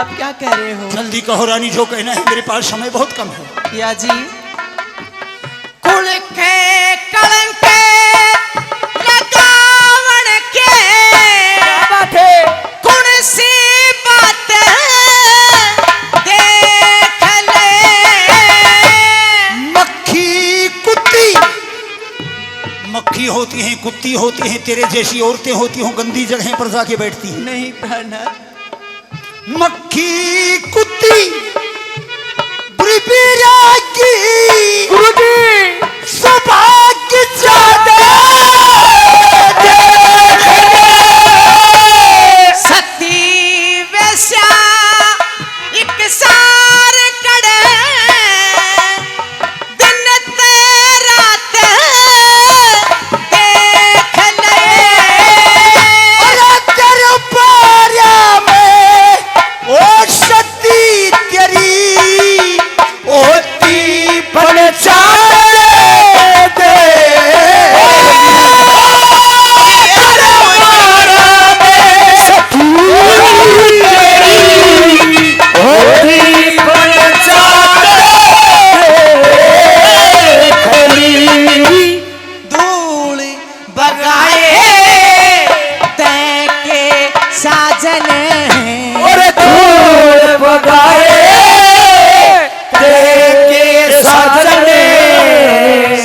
आप क्या कह रहे हो? जल्दी कहो रानी, जो कहना है, मेरे पास समय बहुत कम है। पिया जी, कुल के कलंक लगावण के बात है, कौन सी बात देख ले। मक्खी होती हैं, कुत्ती होती हैं, तेरे जैसी औरतें होती हो, गंदी जगह पर जाके बैठती हैं। नहीं प्राणनाथ, मक्खी कुत्ती सौभाग्य सती वैश्या एक सार कड़े दिन रात देख ले। ओ सती तेरी होती बन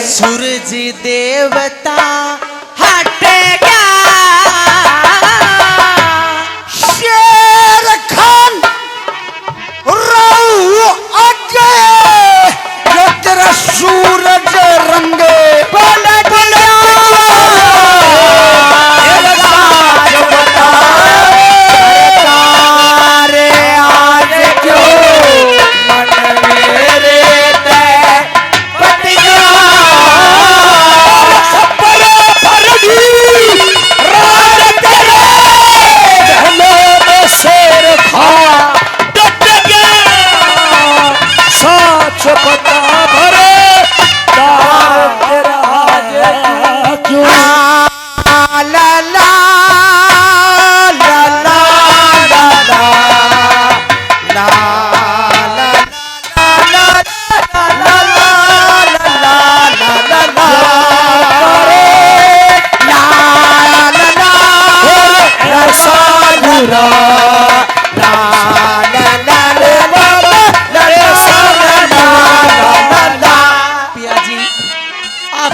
सूरज देवता हट गया, शेर खान राव आ गए, जो तेरा सूरज रंगे पलट गया। आज क्यों मन मेरे पट गया।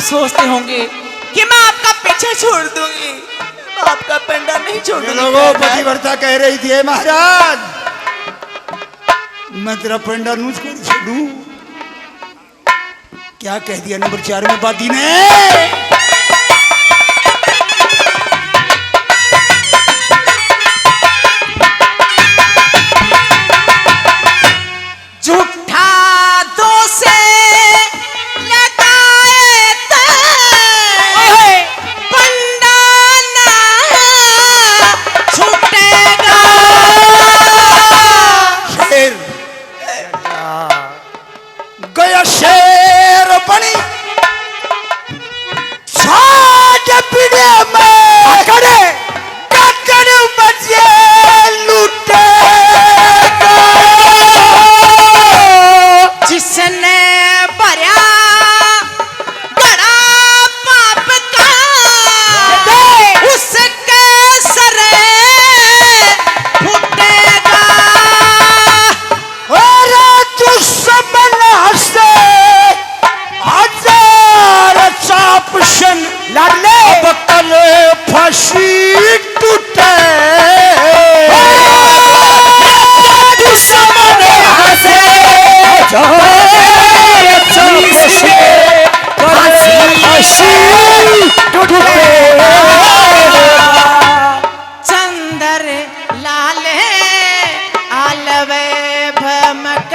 सोचते होंगे कि मैं आपका पीछे छोड़ दूंगी, मैं आपका पेंडा नहीं छोड़ दूंगी। लोगों पतिव्रता कह रही थी, महाराज मैं तेरा पेंडा नूच कर छोड़ू। क्या कह दिया नंबर 4 में बादी ने? झूठा दोष गया शेर बनी बचे लूटे जिसने भरा बड़ा पाप का उसके सर फूटेगा। और दुश्मन हंसे हजार चापशन लड़ने बकल फांसी टूटे। दुश्मन हंसे हजार चापशन फांसी टूटे। चंदर लाल आलवे भमक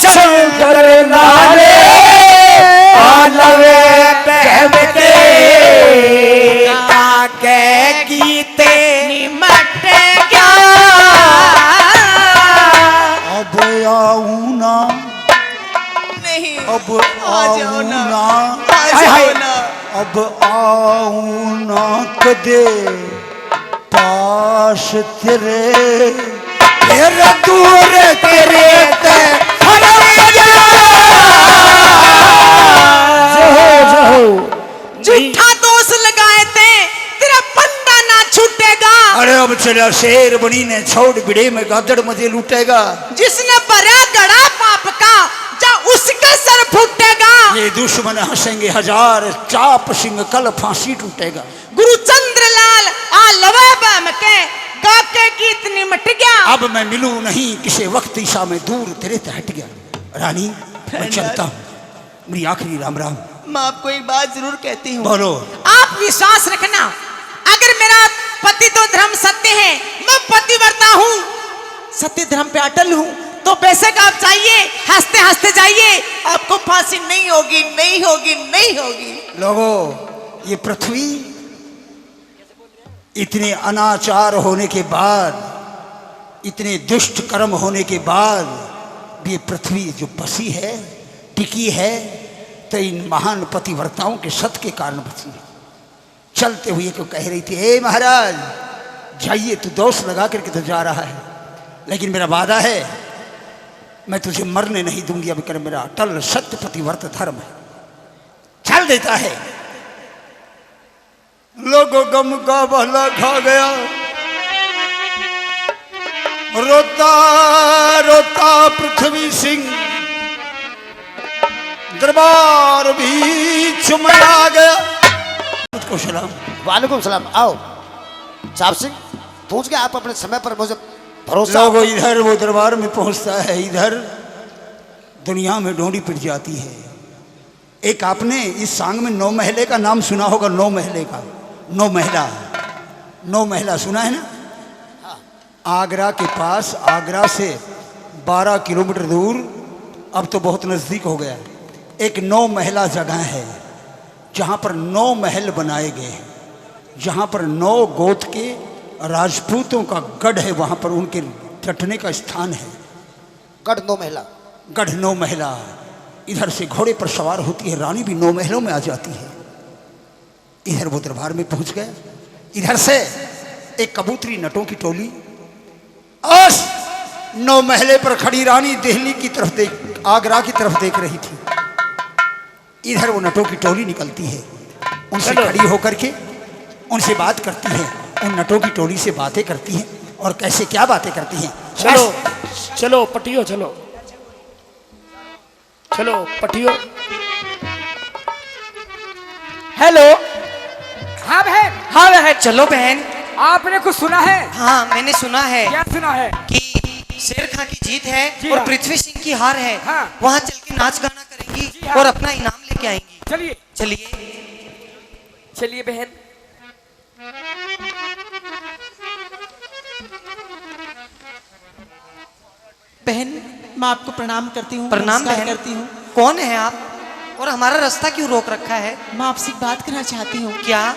चंदर लाले आलवे बहमके ताके गीते निमट गया। अब आऊं ना, नहीं अब आ जाओ ना, आऊं ना, आ जाओ ना। अब आऊं ना कदे पास तेरे तेरे दूर तेरे ते झूठा दोष लगाए थे, तेरा पंडा ना छूटेगा। अरे अब चला शेर बनी ने छोड़ बिड़े में गादड़ मजे लूटेगा। जिसने भरा गड़ा पाप का, जा उसका सर फूटेगा। ये दुश्मन हंसेंगे हजार, चाप सिंह कल फांसी टूटेगा। गुरु चंद्रलाल आ लवे बम के, गाके की इतनी मट गया। अब मैं मिलूं नहीं किसे वक्त ईशा में दूर तेरे ते हट गया। रानी मैं चलता हूँ, मेरी आखिरी राम राम। मैं आपको एक बात जरूर कहती हूँ, बोलो। आप विश्वास रखना, अगर मेरा पति तो धर्म सत्य है, मैं पतिव्रता हूँ, सत्य धर्म पे अटल हूँ, तो बेशक आप चाहिए हंसते हंसते जाइए, आपको फांसी नहीं होगी, नहीं होगी, नहीं होगी। लोगों, ये पृथ्वी इतने अनाचार होने के बाद, इतने दुष्ट कर्म होने के बाद ये पृथ्वी जो बसी है, टिकी है, तो इन महान पतिव्रताओं के सत के कारण बची है। चलते हुए को कह रही थी, ए महाराज जाइए, तू दोष लगा करके तो जा रहा है, लेकिन मेरा वादा है मैं तुझे मरने नहीं दूंगी। अब कर मेरा अटल सत्य पतिव्रत धर्म है। चल देता है। लोगों गम का बहला खा गया, रोता रोता पृथ्वी सिंह दरबार बीच में आ गया। मुझको सलाम। वालेकुम सलाम। आओ साहब सिंह, पहुंच गए आप अपने समय पर, मुझे भरोसा। लोगों इधर वो दरबार में पहुंचता है, इधर दुनिया में ढूंढी पिट जाती है। एक आपने इस सांग में 9 महले का नाम सुना होगा, 9 महले का, 9 महला, 9 महला सुना है ना? आगरा के पास, आगरा से 12 किलोमीटर दूर, अब तो बहुत नज़दीक हो गया, एक 9 महला जगह है जहाँ पर 9 महल बनाए गए हैं, जहाँ पर 9 गोत्र के राजपूतों का गढ़ है, वहाँ पर उनके डटने का स्थान है। गढ़ 9 महला। गढ़ 9 महला। इधर से घोड़े पर सवार होती है रानी, भी 9 महलों में आ जाती है। इधर वो दरबार में पहुंच गए। इधर से एक कबूतरी नटों की टोली और 9 महले पर खड़ी रानी दिल्ली की तरफ देख, आगरा की तरफ देख रही थी। इधर वो नटों की टोली निकलती है, उनसे खड़ी होकर के उनसे बात करती है, उन नटों की टोली से बातें करती है। और कैसे क्या बातें करती हैं? चलो चलो पटियो, चलो चलो पटियो। हेलो। हाँ बहन। हाँ बहन, चलो बहन। आपने कुछ सुना है? हाँ मैंने सुना है। क्या सुना है? कि शेर खां की जीत है जी और हाँ। पृथ्वी सिंह की हार है। हाँ। वहाँ चल के नाच गाना करेंगी जी हाँ। और अपना इनाम लेके आएंगी। चलिए चलिए चलिए बहन। बहन मैं आपको प्रणाम करती हूँ। प्रणाम नमस्कार बहन। करती हूँ। कौन है आप और हमारा रास्ता क्यों रोक रखा है? मैं आपसे एक बात करना चाहती हूँ। क्या?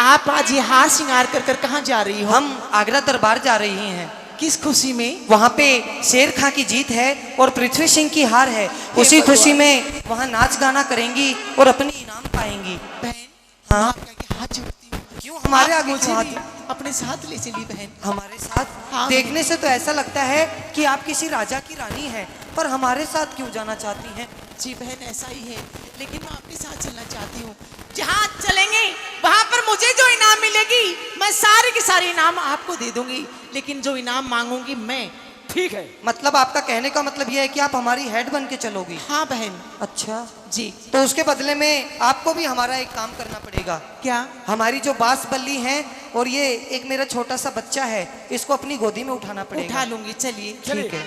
आप आज ये हार श्रृंगार कर कर कहाँ जा रही हो? हम आगरा दरबार जा रही हैं। किस खुशी में? वहाँ पे शेर खां की जीत है और पृथ्वी सिंह की हार है। उसी खुशी में वहाँ नाच गाना करेंगी और अपनी इनाम पाएंगी। बहन हाँ। आपका हाथ जोड़ती हूँ। क्यों हमारे आप आगे मुझे क्यों भी हाथ? अपने साथ ले चलिए बहन। हमारे साथ? हाँ। देखने से तो ऐसा लगता है कि आप किसी राजा की रानी हैं, पर हमारे साथ क्यों जाना चाहती हैं? जी बहन ऐसा ही है, लेकिन मैं आपके साथ चलना चाहती हूँ। जहाँ चलेंगे वहाँ पर मुझे जो इनाम मिलेगी मैं सारे के सारे इनाम आपको दे दूंगी, लेकिन जो इनाम मांगूंगी मैं। ठीक है। मतलब आपका कहने का मतलब यह है कि आप हमारी हेड बन के चलोगी? हाँ बहन। अच्छा जी। तो उसके बदले में आपको भी हमारा एक काम करना पड़ेगा। क्या? हमारी जो बांस बल्ली है और ये एक मेरा छोटा सा बच्चा है, इसको अपनी गोदी में उठाना पड़ेगा। उठा लूंगी। चलिए ठीक है।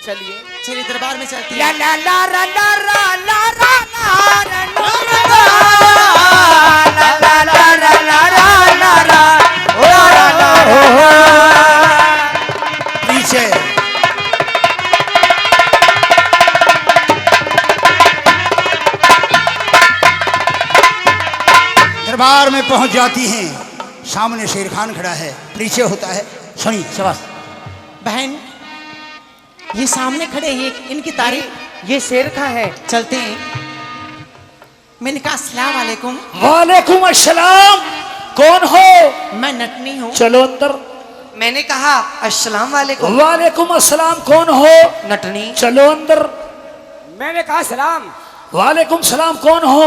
चलिए चलिए दरबार में चलते ला हैं। ला ला ला ला ला ला ला ला पीछे दरबार में पहुंच जाती हैं। सामने शेर खान खड़ा है, पीछे होता है सुनी शाबाश। बहन ये सामने खड़े हैं, इनकी तारीफ। ये शेर खां है। चलते हैं। मैंने कहा अस्सलाम वालेकुम। वालेकुम अस्सलाम। कौन हो? मैं नटनी हूँ। चलो अंदर। मैंने कहा अस्सलाम वालेकुम। वालेकुम अस्सलाम। कौन हो? नटनी। चलो अंदर। मैंने कहा सलाम। वालेकुम सलाम। कौन हो?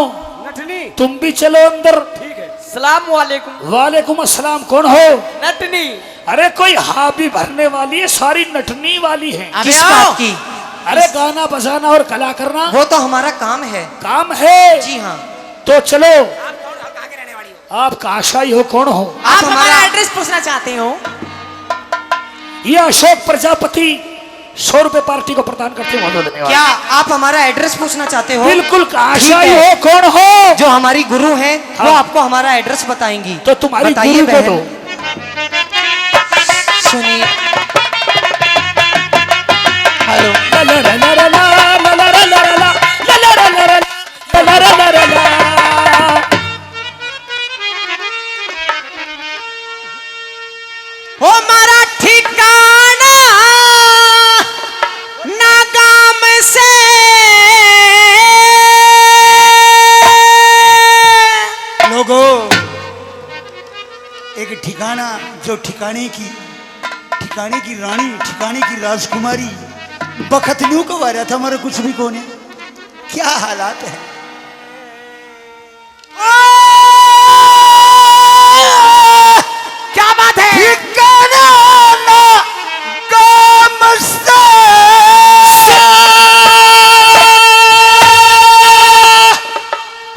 नटनी। तुम भी चलो अंदर। ठीक है। सलाम वालेकुम। वालेकुम अस्सलाम। कौन हो? नटनी। अरे कोई हाबी भरने वाली है, सारी नटनी वाली है। किस बात की? अरे गाना बजाना और कला करना वो तो हमारा काम है। काम है। जी हाँ। तो चलो। आप काशाई हो? कौन हो? आप हमारा एड्रेस पूछना चाहते हो? ये अशोक प्रजापति 100 रुपए पार्टी को प्रदान करते हैं। बहुत धन्यवाद। क्या आप हमारा एड्रेस पूछना चाहते हो? बिल्कुल काशाई ठीक है। हो? कौन हो? जो हमारी गुरु हैं वो हाँ। आपको हमारा एड्रेस बताएंगी। तो तुम्हारी बताइए गुरु को बहन। दो। सुनिए। हेलो। ला ला ला ला ला ला ला ला ला ला ला ला ला ला ला ला ला। हो मारा ठिकाना नागाम से लोगों, एक ठिकाना जो ठिकाने की रानी, ठिकाने की राजकुमारी बखतलू को वारा था हमारे कुछ भी कोने। क्या हालात है। क्या बात है? ठिकाना ना काम से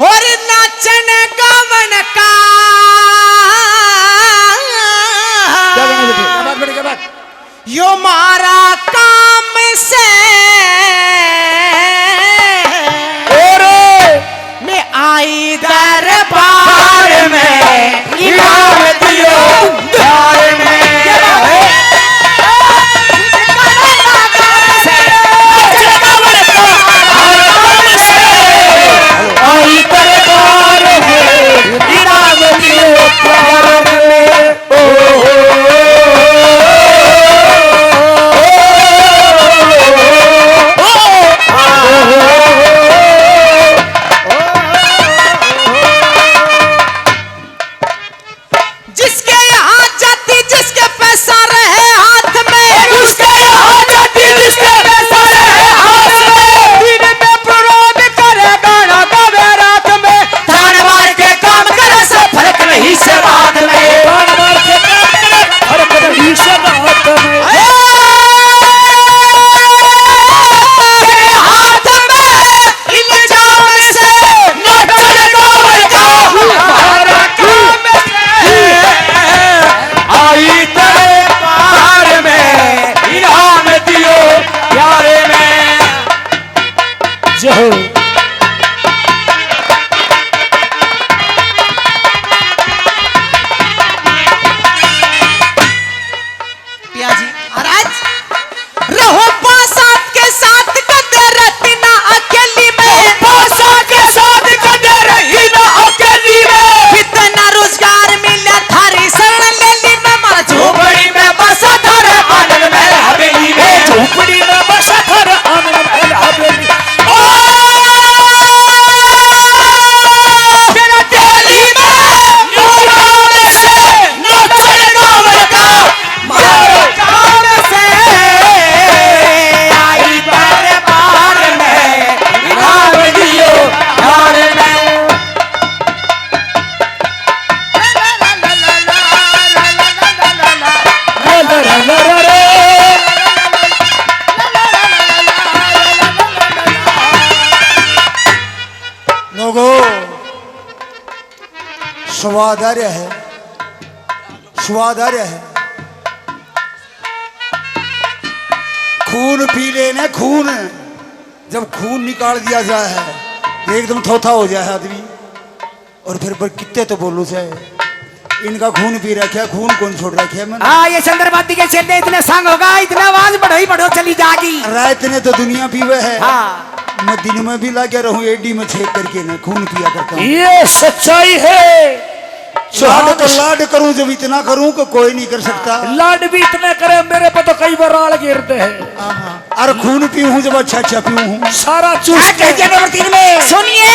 और नाचन गावन का क्या गाना बेटे? क्या बात बेटे? क्या बात? यो मारा काम से और मैं आई दरबार में इनाम दियो प्यार में। आई दरबार में इनाम दियो प्यार में। जिसके यहाँ जाती जिसके पैसा रहे हाथ में, उसके यहाँ जाती जिसके पैसा रहे हाथ में, दिन में प्रोग्राम करे गाना गावे रात में, थान मार के काम करे से फर्क नहीं से बात में। बाण मार के काम करे, फर्क नहीं से बात में। तेरे हाथ में इल्जाम से नाचन गावन का हमारा काम है। आई तेरे पार में इनाम दियो प्यारे में। जय हो। पिया जी महाराज रहो पासात के साथ कदे रखना अकेली में, पासा के साथ कदे रखना अकेली में। इतना रोजगार मिला थारी शरण लेली में, मारा झोपड़ी में बसा थारे आनंद में हवेली में। झोपड़ी में बसा घर आंगन में हवेली। तेरा दिल्ली में न्यूयॉर्क से नाचन गावन का हमारा काम से आई दरबार में इनाम दियो प्यार में। ला ला ला ला ला रे। लोगों, स्वादार्य है, स्वादार्य है। खून पी लेना, खून जब खून निकाल दिया जाए है एकदम थोथा हो जाए आदमी। और फिर पर कितने तो बोलूं से इनका खून पी रखे, खून कौन छोड़ रखे है मैंने। हाँ, ये चंद्रमती के चेते इतने संग होगा, इतना आवाज बढ़ो ही बढ़ो चली जागी। रात ने तो दुनिया पीवे है। हाँ। मैं दिन में भी लगे रहूं एडी में छेक करके ना खून पिया करता हूँ। ये सच्चाई है। लाड तो लाड करूं, जब इतना करूं कि कोई नहीं कर सकता। लाड भी इतने करे मेरे पे तो कई बार आड़ गिरते हैं। और खून पीऊं जब अच्छा अच्छा पीऊं हूं। सारा चूस के नंबर 3 में सुनिए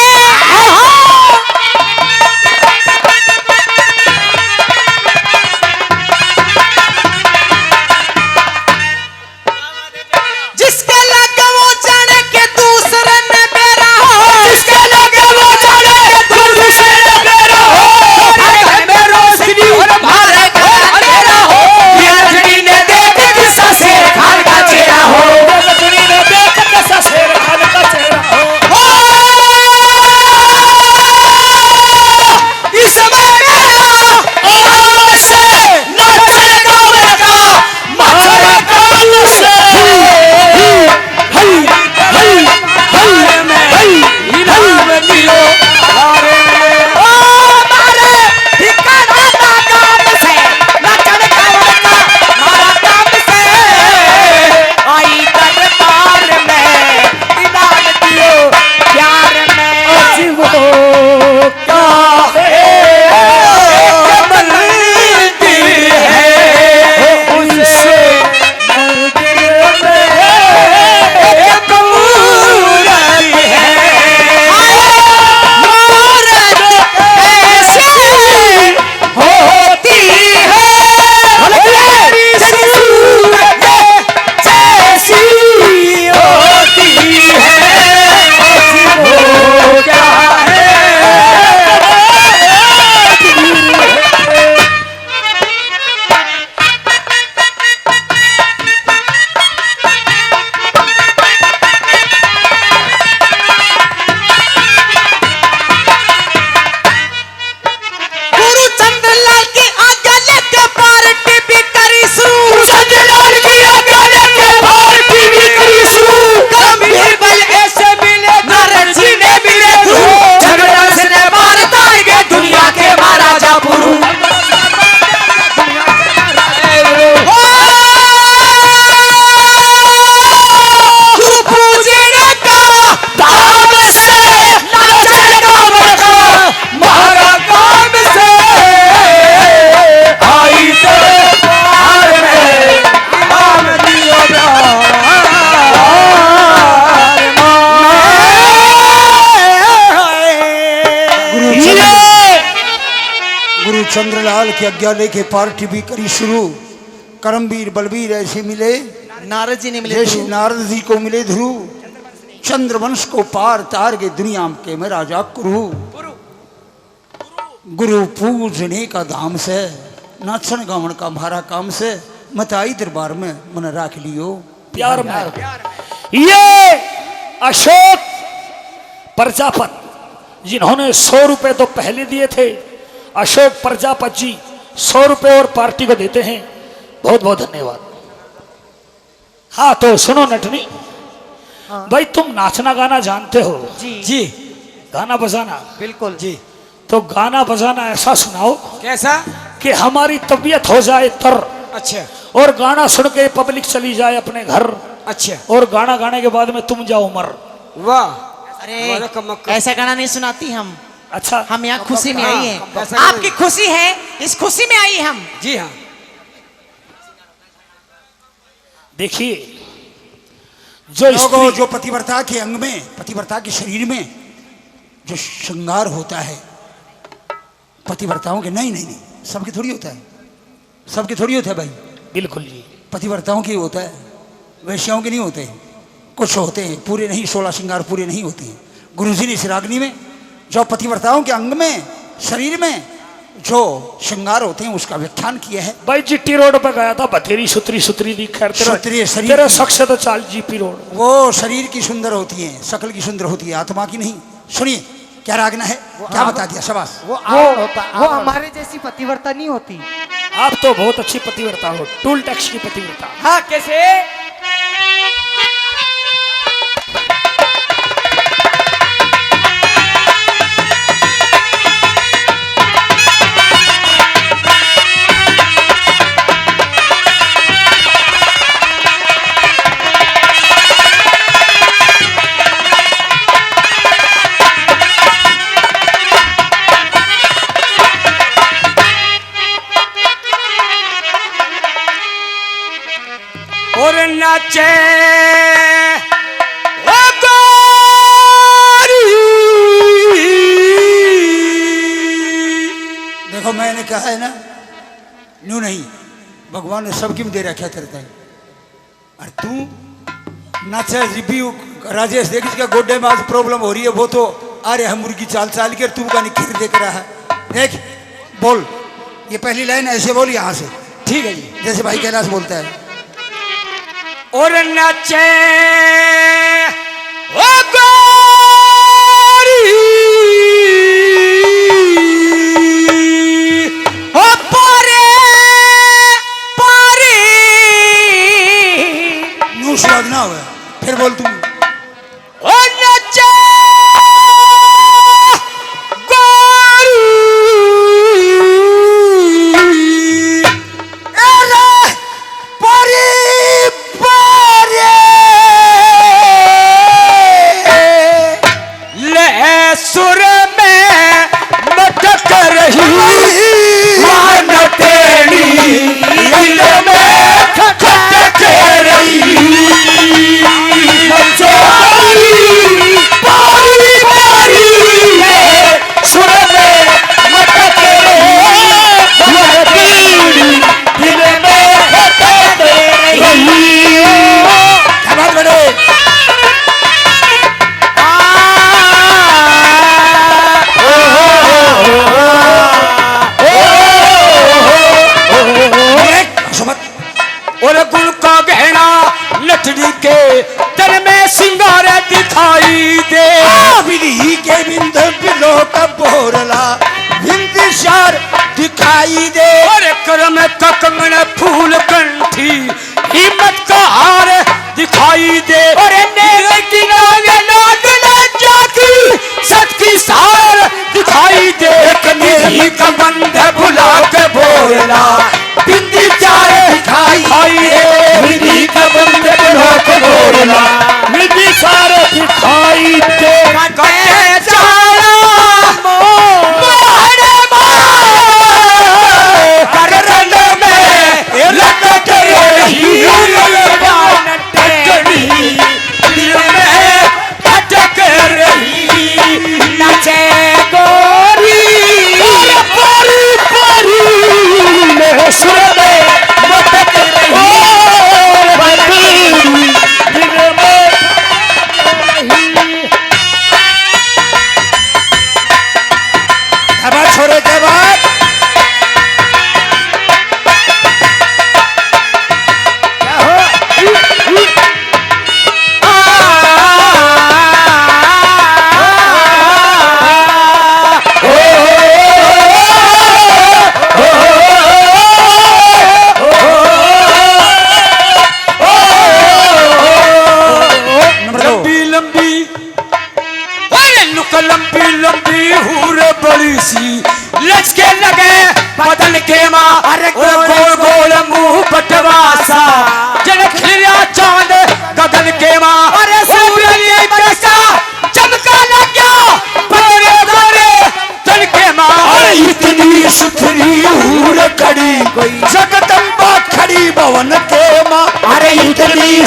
काल की आज्ञा लेके पार्टी भी करी शुरू। करमवीर बलवीर ऐसे मिले नारद जी ने मिले जैसे ध्रुव। नारद जी को मिले ध्रुव। चंद्रवंश को पार तार के दुनिया के में राजा कुरु। गुरु पूजने का धाम से नाचन गावन का हमारा काम से मताई दरबार में मन राख लियो प्यार में। ये अशोक प्रजापत जिन्होंने 100 रुपए तो पहले दिए थे, अशोक प्रजापत जी 100 रुपए और पार्टी को देते हैं। बहुत बहुत धन्यवाद। हाँ तो सुनो नटनी, भाई तुम नाचना गाना जानते हो जी गाना बजाना, बिल्कुल जी। तो गाना बजाना ऐसा सुनाओ कैसा? कि हमारी तबीयत हो जाए तर, अच्छा और गाना सुन के पब्लिक चली जाए अपने घर, अच्छा। और गाना गाने के बाद में तुम जाओ मर। वाह। अरे हमारा कमक्का। ऐसा गाना नहीं सुनाती हम। अच्छा हम यहाँ खुशी में आई ऐसा है, गाना आपकी खुशी है, इस खुशी में आई हम। जी हाँ। देखिए जो लोगों स्त्री जो पतिव्रता के अंग में, पतिव्रता के शरीर में जो श्रृंगार होता है पतिव्रताओं के, नहीं नहीं नहीं सबके थोड़ी होता है, सबके थोड़ी होता है भाई। बिल्कुल जी, पतिव्रताओं के होता है, वैश्याओं के नहीं होते हैं। कुछ होते हैं पूरे नहीं, 16 श्रृंगार पूरे नहीं होते हैं। गुरुजी ने इस रागनी में जो पतिव्रताओं के अंग में, शरीर में जो श्रृंगार होते हैं उसका व्याख्यान किया है। भाई जीटी रोड पे गया था, बथेरी सुतरी सुतरी दी। खैर सुतरी शरीर तेरे की। शख्स तो चाल जीपी रोड। वो शरीर की सुंदर होती है, शकल की सुंदर होती है, आत्मा की नहीं। सुनिए क्या रागना है, क्या बता दिया, शाबाश। वो होता वो हमारे जैसी पतिव्रता नहीं होती। आप तो बहुत अच्छी पतिव्रता हो, टूल टैक्स की पतिव्रता। हाँ कैसे? और नाचे ओ गोरी। देखो मैंने कहा है ना, न्यू नहीं, भगवान ने सबकी में दे रखा करता है। और तू नाचा भी राजेश देख, इसका गोड्डे में आज प्रॉब्लम हो रही है। वो तो अरे हम मुर्गी चाल चाल के, तू का निखिर देख रहा है। देख बोल, ये पहली लाइन ऐसे बोल यहाँ से, ठीक है जी। जैसे भाई कैलाश बोलता है। और नाचे ओ गोरी ओ पारे पारे। न्यू स्वाद ना हुआ, फिर बोल तू। ओ नाचे गोरी अरे पारे ले सुर में मटक रही मान तेरी दिल में खटक रही। मचोरी पारी पारी ले सुर में मटक रही मान तेरी दिल में खटक रही। क्या बात बड़े और गुल का गहना लठड़ी के तन में सिंगार दिखाई दे। बिरही के बिंद बिलो का बोरला बिंदिशार दिखाई दे। और करम का कंगन फूल कंठी हिम्मत का हार दिखाई दे। और नेग की नाग जाती सत की सार दिखाई दे। निधि का बंध भुला के बोला बिंदी चार दिखाई दे। निधि का बंध भुला के बोला निधि सारे दिखाई दे। गए चारा मोहरे करन में लटक रही नटड़ी दिल में खटक रही। नाचे गोरी पारी पारी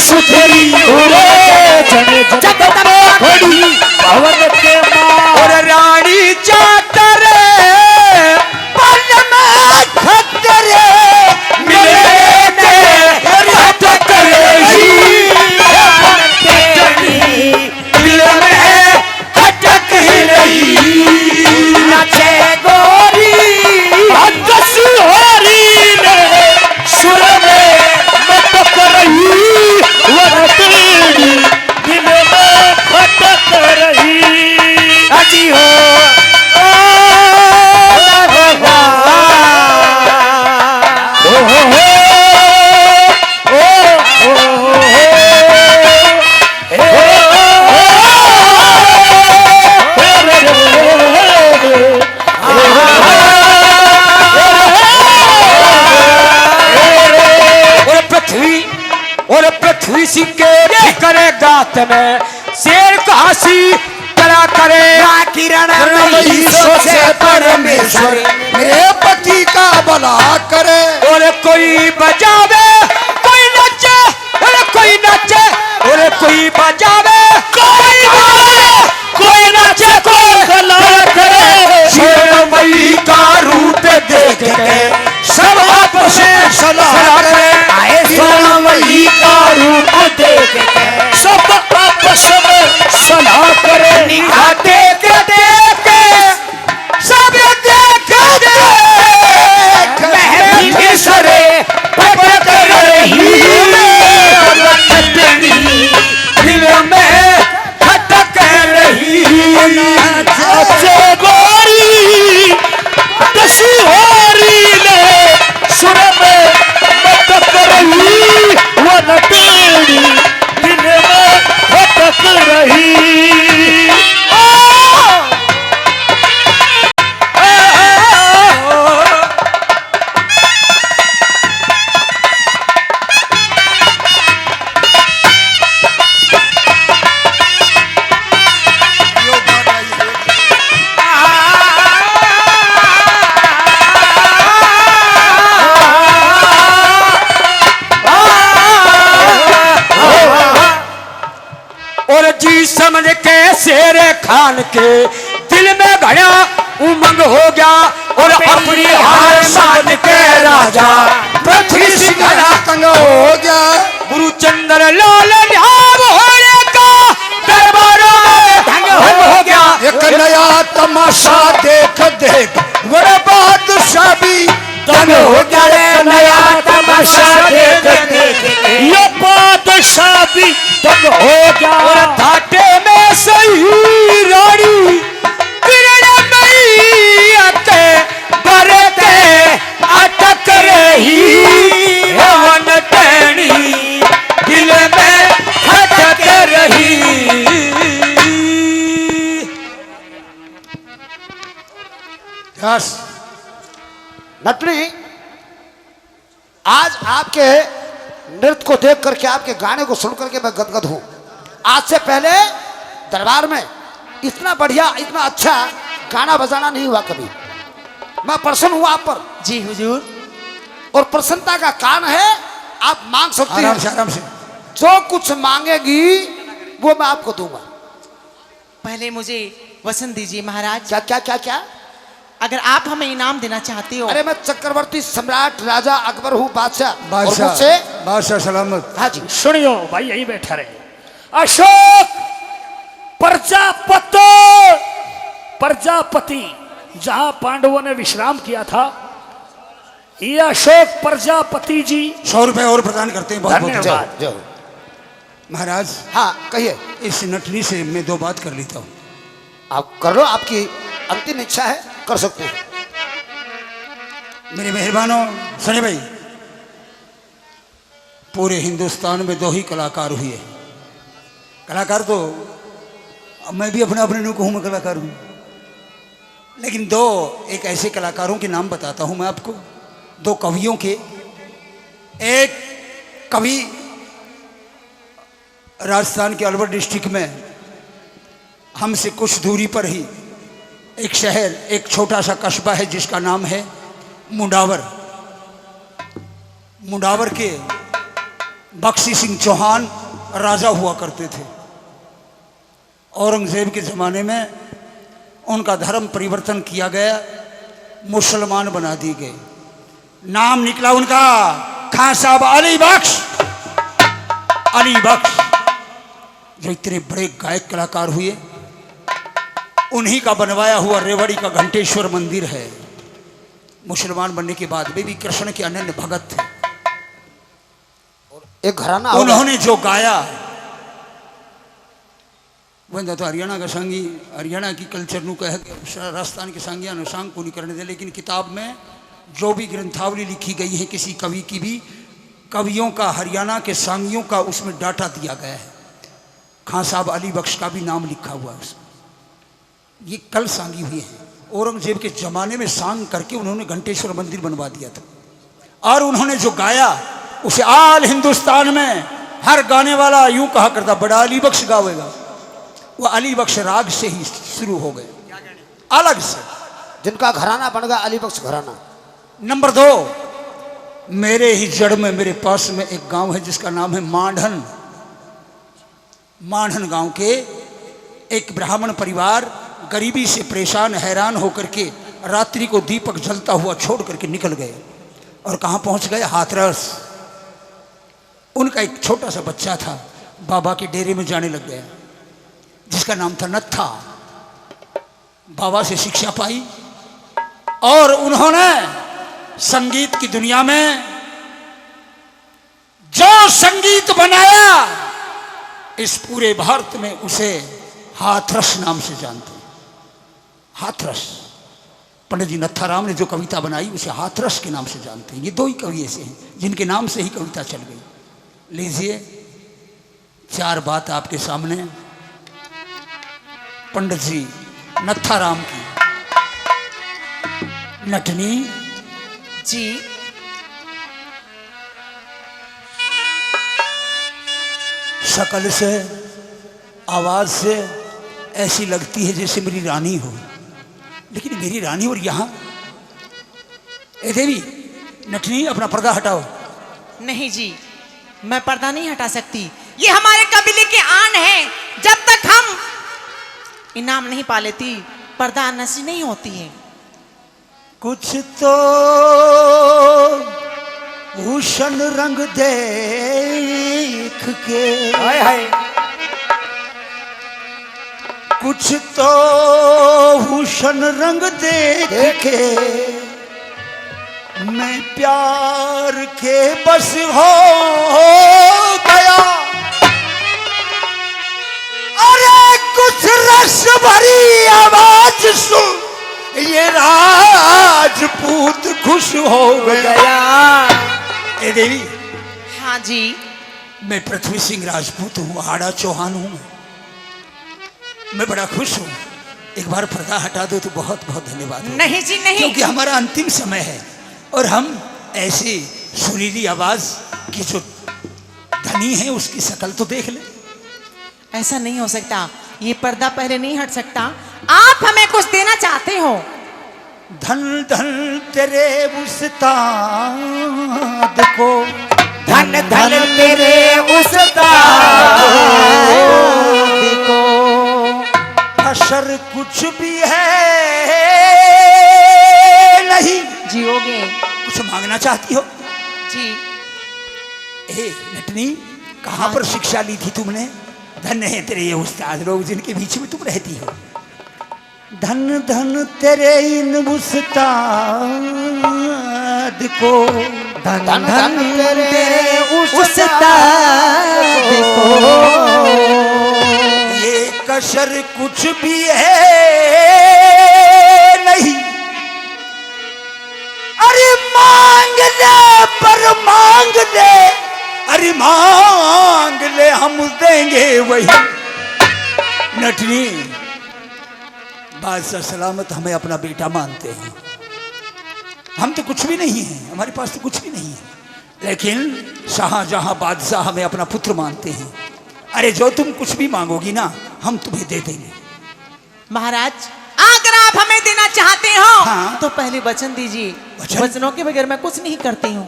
सुधरी उरे जने जगत में घोड़ी पवन के माँ और रानी चादर पल में खतरे मिले भटक रही दिल में भटक रही नचे गोरी दसू होरी ने सुर में मटक रही वरतेरी दिल में भटक रही अजी हो और पृथ्वी सिंह के करे गात में शेर को हंसी करा करे किरण नहीं सोचे परमेश्वर मेरे पति का भला करे। और कोई बजावे कोई नचे और कोई नचे और कोई बजावे कोई गावे कोई नचे कोई गला करे शेरमई का रूप देख के सब आपस में सलाह करे आए शेरमई का रूप देख के सब आपस में सलाह करे निगाह देख देख सब देख देख महफिल के सरे भटक रही दिल में भटक रही अच्छे गोरी दसी होरी ने सुर में मटक रही वन टेढ़ी दिल में भटक रही और जी समझ के शेर खान के दिल में घड़ा उमंग हो गया और अपनी हार मान के राजा पृथ्वी सिंह तंग हो गया। गुरु चंद्र लाल ध्यान होने का दरबारों में ढंग हो गया। एक नया तमाशा देख देख बड़ा बादशाह भी तंग हो गया रे नया तमाशा देख देख ये बादशाह भी तंग हो गया और घाटे में सही रानी किरण मैया के बरते अटक रही हवन टहनी दिल में भटक रही। यस नटनी, आज आपके नृत्य को देख करके, आपके गाने को सुन करके मैं गदगद हूँ। आज से पहले दरबार में इतना बढ़िया, इतना अच्छा गाना बजाना नहीं हुआ कभी। मैं प्रसन्न हूँ आप पर जी हुजूर। और प्रसन्नता का कारण है आप मांग सकती आराम से हैं। आराम से। जो कुछ मांगेगी वो मैं आपको दूंगा। पहले मुझे वसन दीजिए महाराज। क्या क्या क्या क्या? अगर आप हमें इनाम देना चाहते हो। अरे मैं चक्रवर्ती सम्राट राजा अकबर हूँ, बादशाह। और बादशाह मुझसे बादशाह सलामत। हाँ जी, सुनियो भाई, यहीं बैठा रहे। अशोक प्रजापति जहां पांडवों ने विश्राम किया था, ये अशोक प्रजापति जी 100 रुपए और प्रदान करते हैं। बहुत बहुत धन्यवाद। जो महाराज, हाँ कहिए। इस नटनी से मैं 2 बात कर लेता हूँ। आप कर लो, आपकी अंतिम इच्छा है, कर सकते हैं। मेरे मेहरबानों, सनी भाई, पूरे हिंदुस्तान में 2 ही कलाकार हुए। कलाकार तो अब मैं भी अपने अपने नु कहूँ, मैं कलाकार हूँ, लेकिन 2 एक ऐसे कलाकारों के नाम बताता हूँ मैं आपको, 2 कवियों के। एक कवि राजस्थान के अलवर डिस्ट्रिक्ट में हमसे कुछ दूरी पर ही एक शहर, एक छोटा सा कस्बा है जिसका नाम है मुंडावर। मुंडावर के बख्शी सिंह चौहान राजा हुआ करते थे। औरंगजेब के ज़माने में उनका धर्म परिवर्तन किया गया, मुसलमान बना दिए गए। नाम निकला उनका खान साहब अली बख्श। अली बख्श जो इतने बड़े गायक कलाकार हुए, उन्हीं का बनवाया हुआ रेवाड़ी का घंटेश्वर मंदिर है। मुसलमान बनने के बाद वे भी कृष्ण के अनन्य भगत थे। एक घराना उन्होंने जो गाया वह तो हरियाणा का सांगी, हरियाणा की कल्चर नु कह राजस्थान के सांगिया नु सांग को नहीं करने दे, लेकिन किताब में जो भी ग्रंथावली लिखी गई है किसी कवि की भी, कवियों का, हरियाणा के सांगियों का उसमें डाटा दिया गया है। खान साहब अली बख्श का भी नाम लिखा हुआ है उसमें। ये कल सांगी हुए हैं। औरंगजेब के ज़माने में सांग करके उन्होंने घंटेश्वर मंदिर बनवा दिया था। और उन्होंने जो गाया उसे आल हिंदुस्तान में हर गाने वाला यूं कहा करता, बड़ा अली बख्श गावेगा। वो अली बख्श राग से ही शुरू हो गए, अलग से, जिनका घराना बन गया अली बख्श घराना। नंबर 2, मेरे ही जड़ में, मेरे पास में एक गांव है जिसका नाम है मांढन। मांढन गांव के एक ब्राह्मण परिवार गरीबी से परेशान, हैरान होकर के रात्रि को दीपक जलता हुआ छोड़ करके निकल गए। और कहाँ पहुंच गए? हाथरस। उनका एक छोटा सा बच्चा था, बाबा के डेरे में जाने लग गया, जिसका नाम था नत्था। बाबा से शिक्षा पाई और उन्होंने संगीत की दुनिया में जो संगीत बनाया, इस पूरे भारत में उसे हाथरस नाम से जानते हैं। हाथरस, पंडित जी नत्थाराम ने जो कविता बनाई उसे हाथरस के नाम से जानते हैं। ये 2 ही कवि ऐसे हैं जिनके नाम से ही कविता चल गई। लीजिए 4 बात आपके सामने पंडित जी नत्थाराम की। नटनी जी, शकल से, आवाज से ऐसी लगती है जैसे मेरी रानी हो, लेकिन मेरी रानी और यहाँ। ए देवी नटनी, अपना पर्दा हटाओ। नहीं जी, मैं पर्दा नहीं हटा सकती। ये हमारे कबीले के आन है। जब तक हम इनाम नहीं पा लेती, पर्दा नशी नहीं होती है। कुछ तो भूषण रंग देख के, हाय हाय, कुछ तो भूषण रंग देख के मैं प्यार के बस हो गया। अरे कुछ रस भरी आवाज सुन, ये राजपूत खुश हो गया। ए देवी, हाँ जी, मैं पृथ्वी सिंह राजपूत हूँ, आड़ा चौहान हूँ। मैं बड़ा खुश हूँ। एक बार पर्दा हटा दो तो बहुत बहुत धन्यवाद। नहीं जी नहीं, क्योंकि हमारा अंतिम समय है और हम ऐसी सुरीली आवाज की जो धनी है उसकी शकल तो देख ले। ऐसा नहीं हो सकता। ये पर्दा पहले नहीं हट सकता। आप हमें कुछ देना चाहते हो? धन धन तेरे उस्ताद को, धन धन तेरे उस्ताद को, असर कुछ भी है नहीं। जियोगे कुछ मांगना चाहती हो? जी। ए नटनी, कहाँ पर शिक्षा ली थी तुमने? धन्य है तेरे ये उस्ताद लोग जिनके बीच में तुम रहती हो। धन धन तेरे इन उस्ताद को, धन धन तेरे उस्ताद को, ये कसर कुछ भी है नहीं। अरे मांग ले पर मांग ले, अरे मांग ले हम देंगे वही। नटनी, बादशाह सलामत हमें अपना बेटा मानते हैं। हम तो कुछ भी नहीं हैं, हमारे पास तो कुछ भी नहीं है, लेकिन शाहजहां बादशाह हमें अपना पुत्र मानते हैं। अरे जो तुम कुछ भी मांगोगी ना, हम तुम्हें दे देंगे। महाराज, अगर आप हमें देना चाहते हो हाँ। तो पहले वचन दीजिए। वचन? वचनों के बगैर मैं कुछ नहीं करती हूँ।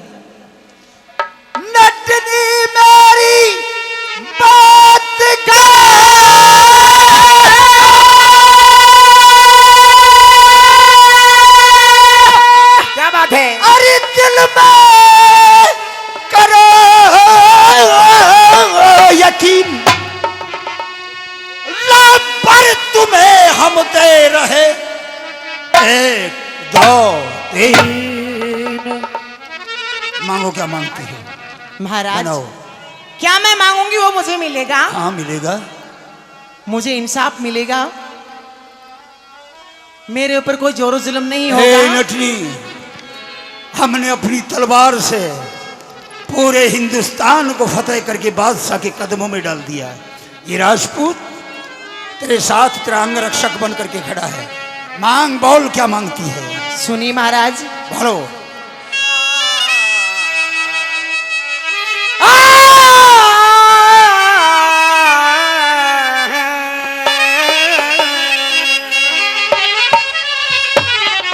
नटनी में घूमते रहे, 1 2 3। मांगो क्या मांगती हो? महाराज बनाओ। क्या मैं मांगूंगी वो मुझे मिलेगा? हाँ मिलेगा। मुझे इंसाफ मिलेगा? मेरे ऊपर कोई जोरो जुल्म नहीं हे होगा? नटनी, हमने अपनी तलवार से पूरे हिंदुस्तान को फतेह करके बादशाह के कदमों में डाल दिया। ये राजपूत तेरे साथ तेरा अंग रक्षक बन करके खड़ा है। मांग बोल, क्या मांगती है? सुनिए महाराज, बोलो।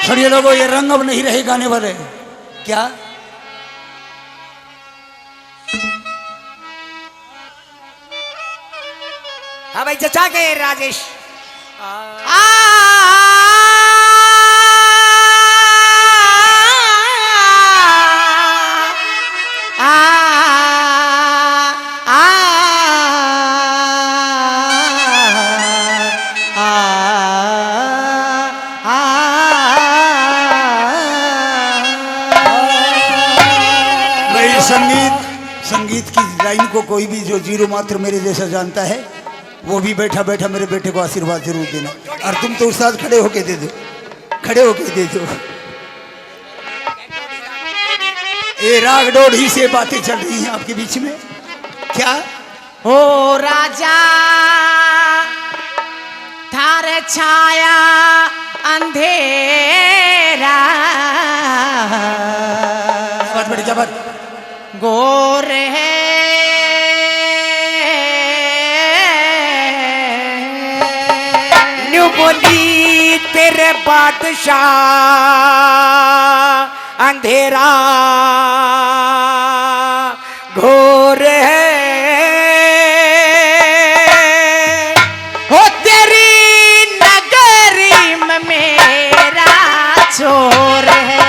सुनिए लोगों, ये रंग अब नहीं रहे गाने वाले। क्या? हाँ भाई चचा के राजेश। संगीत की लाइन को कोई भी जो जीरो मात्र मेरे जैसा जानता है वो भी बैठा बैठा मेरे बेटे को आशीर्वाद जरूर देना। और तुम तो उस्ताद खड़े होके दे दो, खड़े होके दे दो। ये राग डोढ़ी से बातें चल रही हैं आपके बीच में। क्या? ओ राजा थार छाया अंधेरा, बात बड़ी क्या बात? गोर है न्यू बोली तेरे बादशाह, अंधेरा घोर है। हो तेरी नगरी में मेरा चोर है।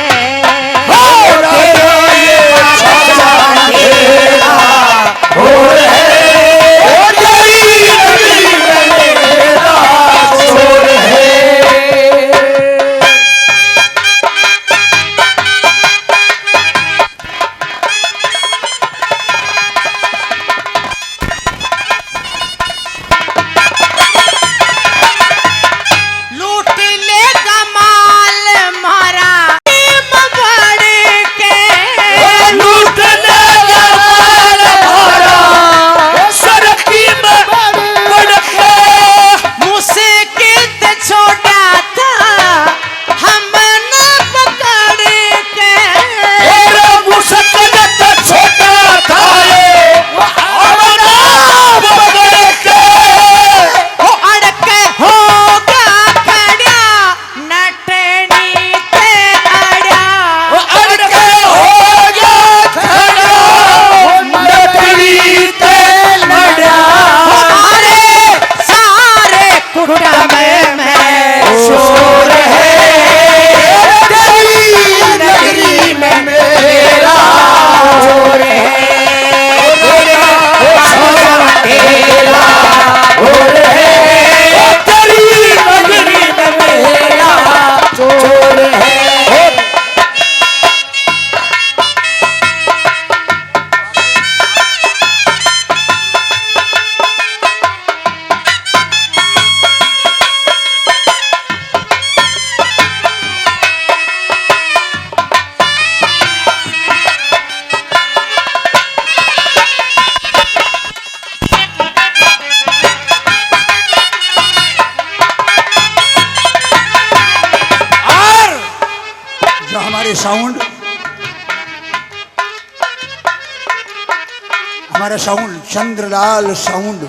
हमारा sound Chandralal sound,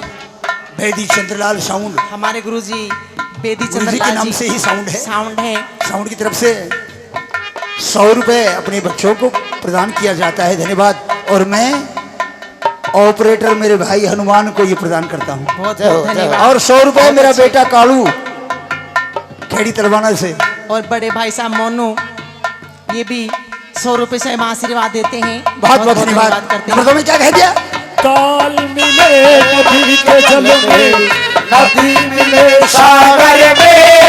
Bedi Chandralal sound, हमारे गुरुजी बेदी गुरुजी के चंद्रलाल नाम जी से ही साउंड है। साउंड है। साउंड की तरफ से 100 रुपए अपने बच्चों को प्रदान किया जाता है, धन्यवाद। और मैं ऑपरेटर मेरे भाई हनुमान को ये प्रदान करता हूँ, बहुत बहुत धन्यवाद। और 100 रुपए मेरा बेटा कालू खेड़ी तलवाना से, और बड़े भाई साहब मोनू ये भी 100 रुपए से हम आशीर्वाद देते हैं। बहुत बहुत धन्यवाद करते हैं। नंबर 2 में क्या कह दिया? ताल मिले नदी के जल में, नदी मिले सागर में।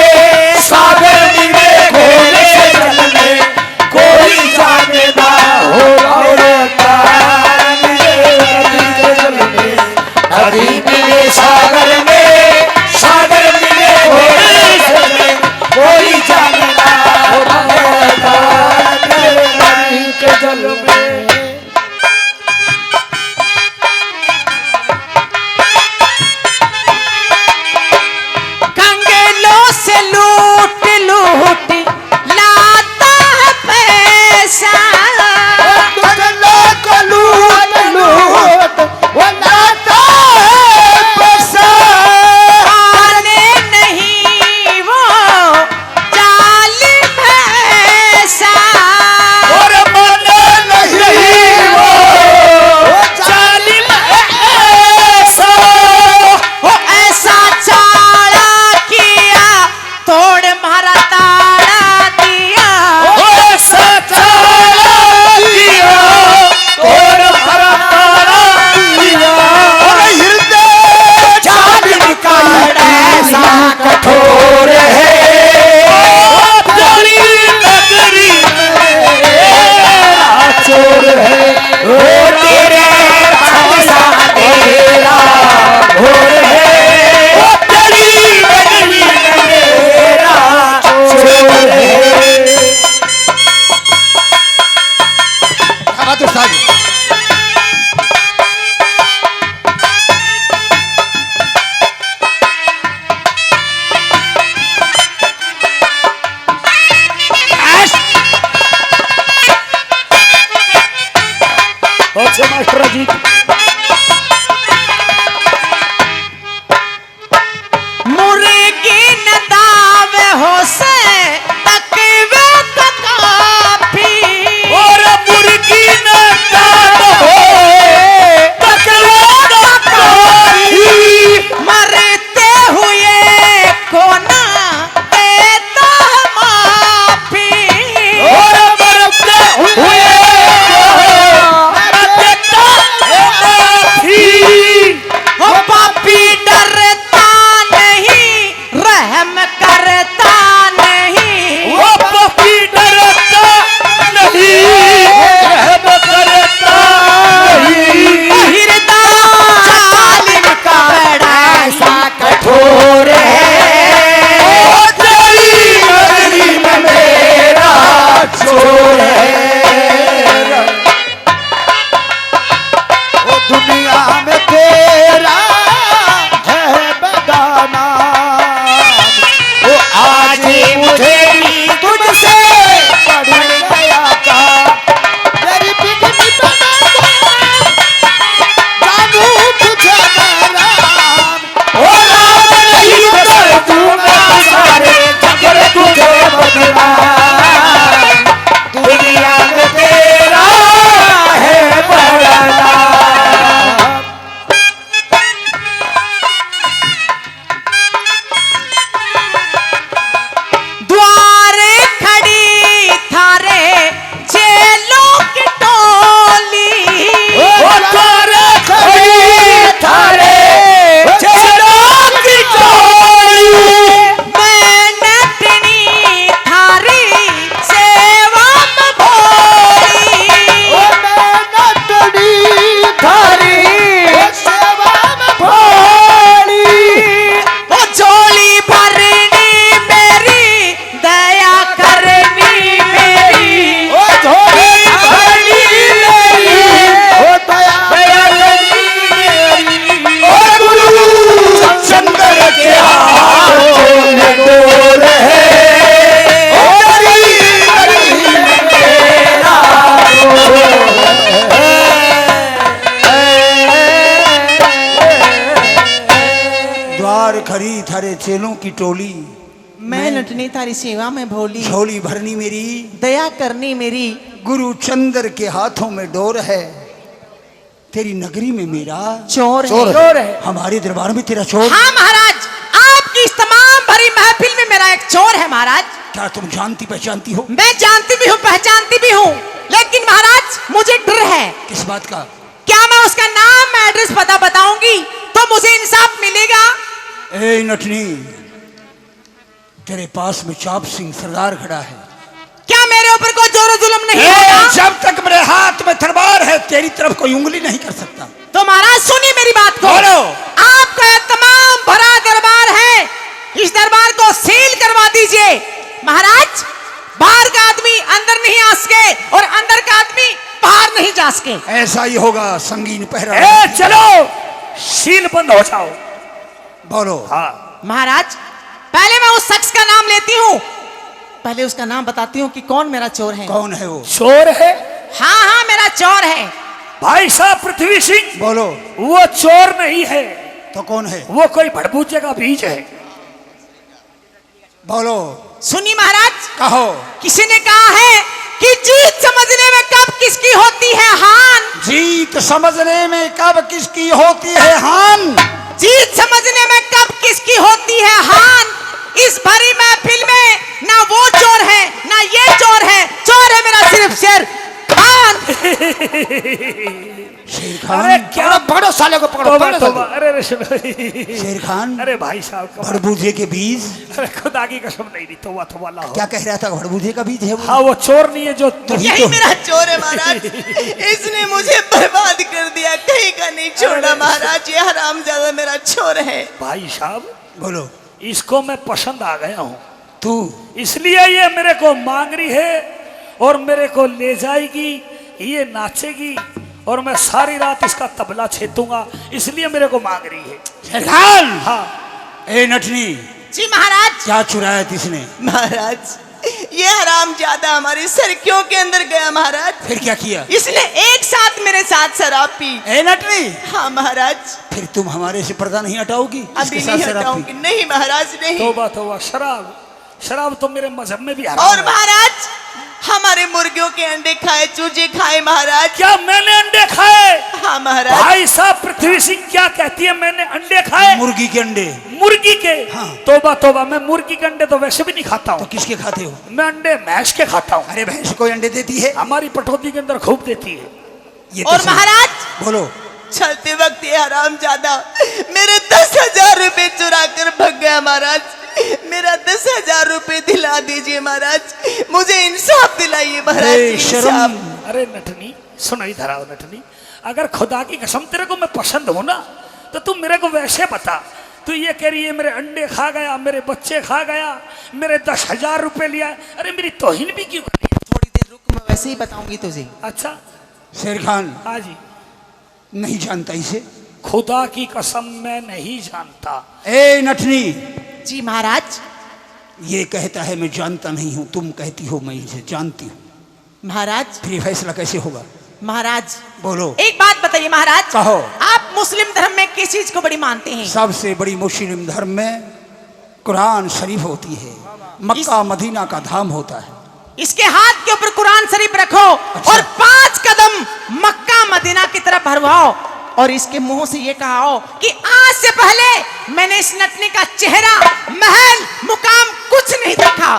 द्वार खरी थारे चेलों की टोली, मैं नटनी तारी सेवा में भोली, झोली भरनी मेरी, दया करनी मेरी, गुरु चंद्र के हाथों में डोर है, तेरी नगरी में मेरा चोर है। चोर है। हमारे दरबार में तेरा चोर। हाँ महाराज, आपकी इस तमाम भरी महफिल में मेरा एक चोर है महाराज। क्या तुम जानती पहचानती हो? मैं जानती भी हूँ, पहचानती भी हूँ, लेकिन महाराज मुझे डर है। किस बात का? क्या मैं उसका नाम एड्रेस पता बताऊंगी तो मुझे इंसाफ मिलेगा? ए नटनी, तेरे पास में चाप सिंह सरदार खड़ा है। क्या मेरे ऊपर कोई जोर जुल्म नहीं ए, होगा? जब तक मेरे हाथ में तलवार है तेरी तरफ कोई उंगली नहीं कर सकता। तो महाराज सुनिए मेरी बात को। बोलो। आपका यह तमाम भरा दरबार है, इस दरबार को सील करवा दीजिए। महाराज, बाहर का आदमी अंदर नहीं आ सके और अंदर का आदमी बाहर नहीं जा सके। ऐसा ही होगा। संगीन पहरा। ए चलो, सील बंद हो जाओ। बोलो। हाँ महाराज, पहले मैं उस शख्स का नाम लेती हूँ, पहले उसका नाम बताती हूँ कि कौन मेरा चोर है। कौन है वो? चोर है। हाँ हाँ, मेरा चोर है। भाई साहब पृथ्वी सिंह, बोलो। वो चोर नहीं है, तो कौन है? वो कोई भड़बूजे का बीज है। बोलो। सुनिए महाराज, कहो। किसी ने कहा है कि जीत समझने में कब किसकी होती है हान। जीत समझने में कब किसकी होती है हान। जीत समझने में कब किसकी होती है हान। इस भरी महफिल में ना वो चोर है ना ये चोर है, चोर है मेरा सिर्फ शेर खान। शेर खान। अरे क्या पकड़ो साले को, पकड़ो तोबा पकड़ो तोबा। साले अरे अरे शेर खान। अरे भाई साहब का भड़बूजे के बीज। अरे खुदा की कसम नहीं दी, तोबा तोबा लाओ। क्या कह रहा था? भड़बूजे का बीज है वो? हाँ वो चोर नहीं है जो तभी यही तो। मेरा चोर है महाराज, इसने मुझे बर्बाद कर दिया, कहीं का नहीं छोड़ा महाराज। ये हरामजादा मेरा चोर है। भाई साहब, बोलो। इसको मैं पसंद आ गया हूँ, तू इसलिए ये मेरे को मांग रही है और मेरे को ले जाएगी, ये नाचेगी और मैं सारी रात इसका तबला छेदूंगा, इसलिए मेरे को मांग रही है। शेर खान। हाँ ए नटनी, जी महाराज। क्या चुराया किसने? महाराज, ये हरामजादा हमारी सरकियों के अंदर गया महाराज। फिर क्या किया? इसने एक साथ मेरे साथ शराब पी। ए नटनी, हाँ महाराज, फिर तुम हमारे से पर्दा नहीं हटाओगी? अभी इसके नहीं साथ शराब पी? हटाऊंगी। नहीं महाराज, नहीं। तोबा तोबा, शराब शराब तो मेरे मजहब में भी हराम और है। महाराज, हमारे मुर्गियों के अंडे खाए, चूजे खाए महाराज। क्या मैंने अंडे खाए? हाँ महाराज। भाई साहब पृथ्वी सिंह क्या कहती है, मैंने अंडे खाए? मुर्गी के अंडे। मुर्गी के? हाँ। तोबा तोबा, मैं मुर्गी के अंडे तो वैसे भी नहीं खाता तो हूँ, किसके खाते हो? मैं अंडे भैंस के खाता हूँ। अरे भैंस कोई अंडे देती है? हमारी पटौदी के अंदर खूब देती है। ये और सही। महाराज, बोलो। चलते वक्त ये हरामजादा मेरे 10,000 रुपए चुरा कर भग गया महाराज। मेरा 10,000 रुपए दिला दीजिए महाराज, मुझे इंसाफ दिलाइए महाराज। अरे शर्म। इंसाफ। अरे नटनी सुनो, इधर आओ नटनी, अगर खुदा की कसम तेरे को मैं पसंद हूं ना, तो तुम मेरे को वैसे बता। तू ये कह रही है मेरे अंडे खा गया, मेरे बच्चे खा गया, मेरे 10,000 रुपए लिया, अरे मेरी तौहीन भी क्यों कर दी? थोड़ी देर रुक, मैं वैसे ही बताऊंगी तुझे। अच्छा शेर खान, हाँ जी, नहीं जानता इसे? खुदा की कसम मैं नहीं जानता। ए नटनी, जी महाराज। ये कहता है मैं जानता नहीं हूं, तुम कहती हो मैं इसे जानती हूं, महाराज, फिर ये फैसला कैसे होगा? महाराज बोलो। एक बात बताइए महाराज। कहो। आप मुस्लिम धर्म में किस चीज को बड़ी मानते हैं? सबसे बड़ी मुस्लिम धर्म में कुरान शरीफ होती है, मक्का मदीना का धाम होता है। इसके हाथ के ऊपर कुरान शरीफ रखो और 5 कदम मक्का मदीना की तरफ भरवाओ और इसके मुंह से ये कहो कि आज से पहले मैंने इस नटनी का चेहरा, महल, मुकाम कुछ नहीं देखा।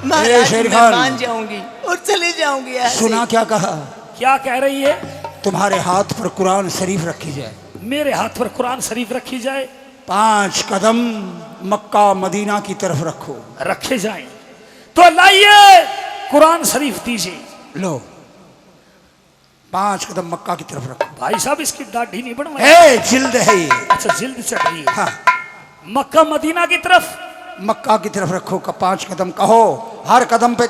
महाराज शेर मैं खान। मान जाऊंगी और चली जाऊंगी यहाँ से। सुना क्या कहा? क्या कह रही है? तुम्हारे हाथ पर कुरान शरीफ रखी जाए, मेरे हाथ पर कुरान शरीफ रखी जाए, 5 कदम मक्का मदीना की तरफ रखो। रखे जाए, तो लाइए कुरान शरीफ दीजिए। लो, 5 कदम मक्का की तरफ रखो। भाई साहब इसकी दाढ़ी नहीं बनवाई? ए जिल्द है ये। अच्छा जिल्द चढ़ रही है। हाँ, मक्का मदीना की तरफ मक्का की तरफ रखो का 5 कदम कहो, हर कदम पे।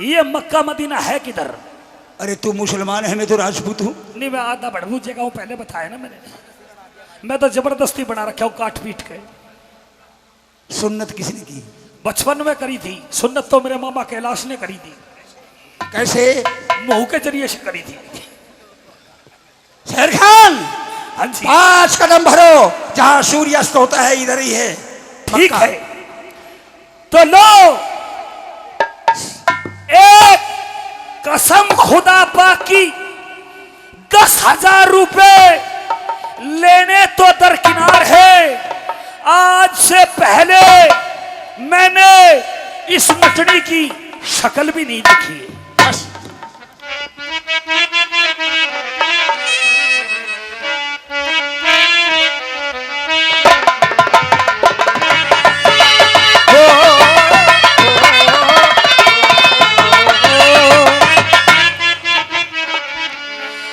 ये मक्का मदीना है किधर? अरे तू मुसलमान है, मैं तो राजपूत हूँ। नहीं, मैं आधा भड़बूत जगह हूँ, पहले बताया ना मैंने। मैं तो जबरदस्ती बना रखा हूँ काट पीट के। सुन्नत किसने की? बचपन में करी थी सुन्नत, तो मेरे मामा कैलाश ने करी थी। कैसे? मुंह के जरिए से करी थी। शेर खान, हाँ जी 5 कदम भरो, जहां सूर्यास्त होता है इधर ही है ठीक मक्का। है। तो लो, एक कसम खुदा पाक की 10,000 रुपए लेने तो दरकिनार है, आज से पहले मैंने इस नटनी की शक्ल भी नहीं देखी है।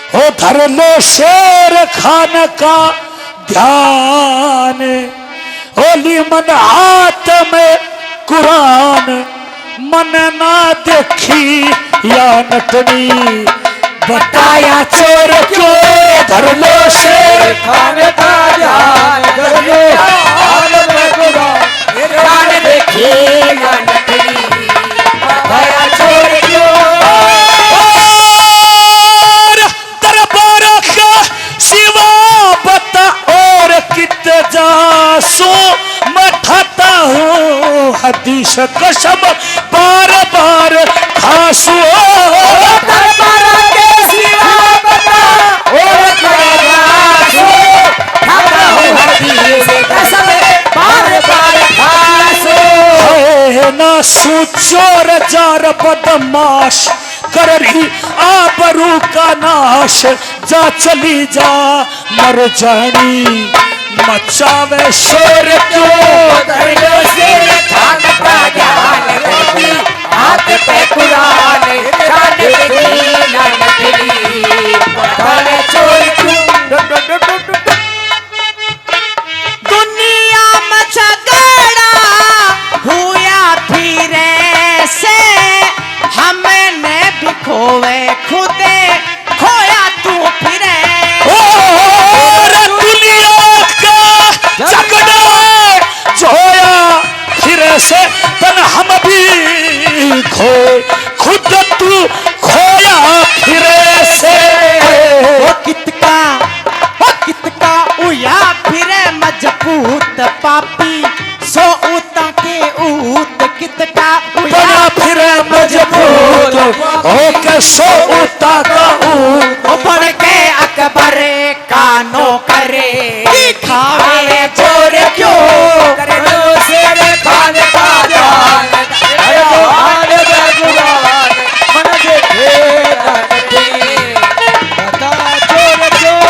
हो धर लो शेर खान का ध्यान, होली मन हाथ में कुरान, मन ना देखी या नटनी, बताया चोर क्यों धर लो शेर खान का ध्यान, धर लो हाथ में कुरान, देखी या नटनी, बताया चोर क्यों। जासो मैं खाता हूँ हदीस कसम बार बार खासो, दरबार के सिवा बता और जासो खाता हूँ हदीस कसम बार बार खासो। है ना चोर जार बदमाश कर रही आबरू का नाश, जा चली जा मर जानी मचावे शोर क्यों धर लो शेर खान का ध्यान, देखी हाथ पे कुरान, शान देखी ना नटनी, बतावे चोर क्यों। दुनिया में झगड़ा हुआ फिर से, हमने भी खोए खुदे खोया तू फिरे। जोया फिर से तन हम भी खोए खुद तू खोया फिर से। वो कितका उया फिरे मजबूत पापी, सो उता के ऊत कितका बना फिर मजबूत होके सो उता का ऊत, बढ़ के अकबर कानो करे दिखावे चोर क्यों कर लो शेर खान का ध्यान, धर लो हाथ में कुरान, मन देखे नटनी, बता चोर क्यों।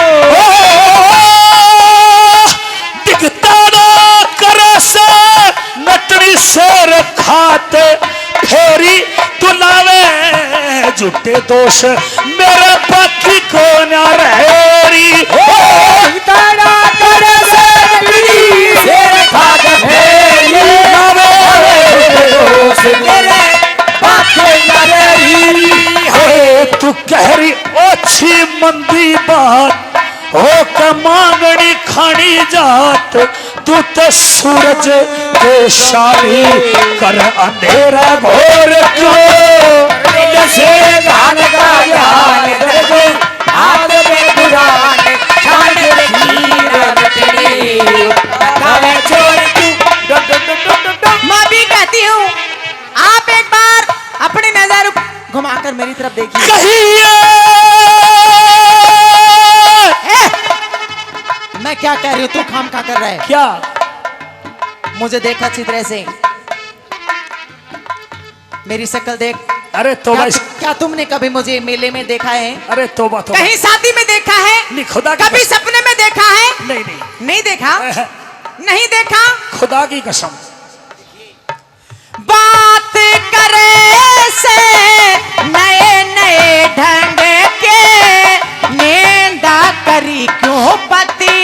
दिखता ना कर से नटनी शेर खाते फेरी तुलावे झूठे दोष मेरे पक्षी को न रहेरी। तारा कर शेर खाते फेरी दोष मेरे पक्षी न रहेरी। तू कह रही अच्छी मंदी बात हो के मांगनी खानी जात, तू तो सूरज के शाही कर अंधेरा घोर क्यों, से गान का ध्यान देखो हाथ में कुरान, शान देखी नटनी, बतावे चोर क्यों। मैं भी कहती हूँ आप एक बार अपनी नजर घुमाकर मेरी तरफ देखिए। कहिए मैं क्या कह रही हूँ, तू खाम खा कर रहा है। क्या मुझे देखा अच्छी तरह से, मेरी शक्ल देख। अरे तोबा, क्या तुमने कभी मुझे मेले में देखा है? अरे तोबा तोबा, कहीं शादी में देखा है? नहीं खुदा की कभी कसम। सपने में देखा है? नहीं नहीं नहीं देखा, नहीं देखा। खुदा की कसम। बात करे से नए नए ढंग के, नेंदा करी क्यों पति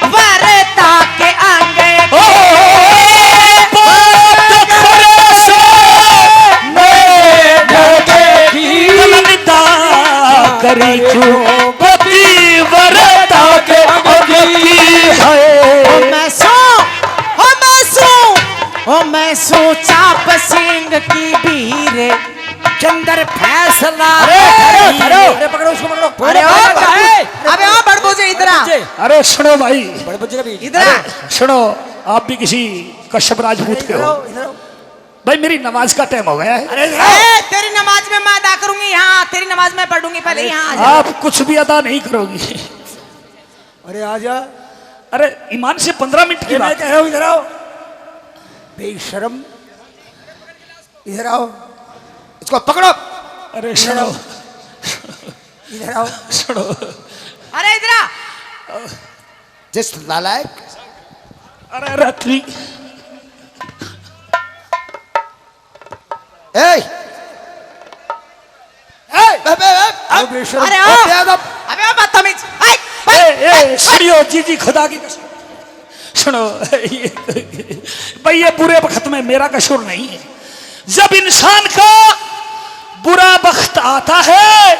वरता के अंग करी क्यों पति वरता के मैं सो चाप सिंह की वीर चंदर फैसला। अरे पकड़ो उसको, पकड़ो। अरे ओ अबे ओ बड़बोजे इधर आ, बच्चे, अरे सुनो भाई, बड़े बच्चे का भी इधर आ। सुनो, आप भी किसी कश्यप राजपूत के हो। भाई मेरी नमाज का टाइम हो गया है। ए, तेरी नमाज में मैं अदा करूंगी, यहाँ तेरी नमाज में पढ़ूंगी, पहले यहाँ आ जा। आप कुछ भी अदा नहीं करोगी। अरे आजा, अरे ईमान से 15 मिनट की मैं बात कह रहा हूँ इधर आओ, बेशरम, इधर आओ, इसको पकड़ो। अरे सुनो, इधर आओ। सुनो, अरे इधर आ। जिस नालायक, अरे रात्रि ए बेशरम, अरे ओ, अबे ओ बदतमीज, सुनियो जी खुदा की कसम, सुनो भाई ये बुरे वक्त में मेरा कसूर नहीं है। जब इंसान का बुरा वक्त आता है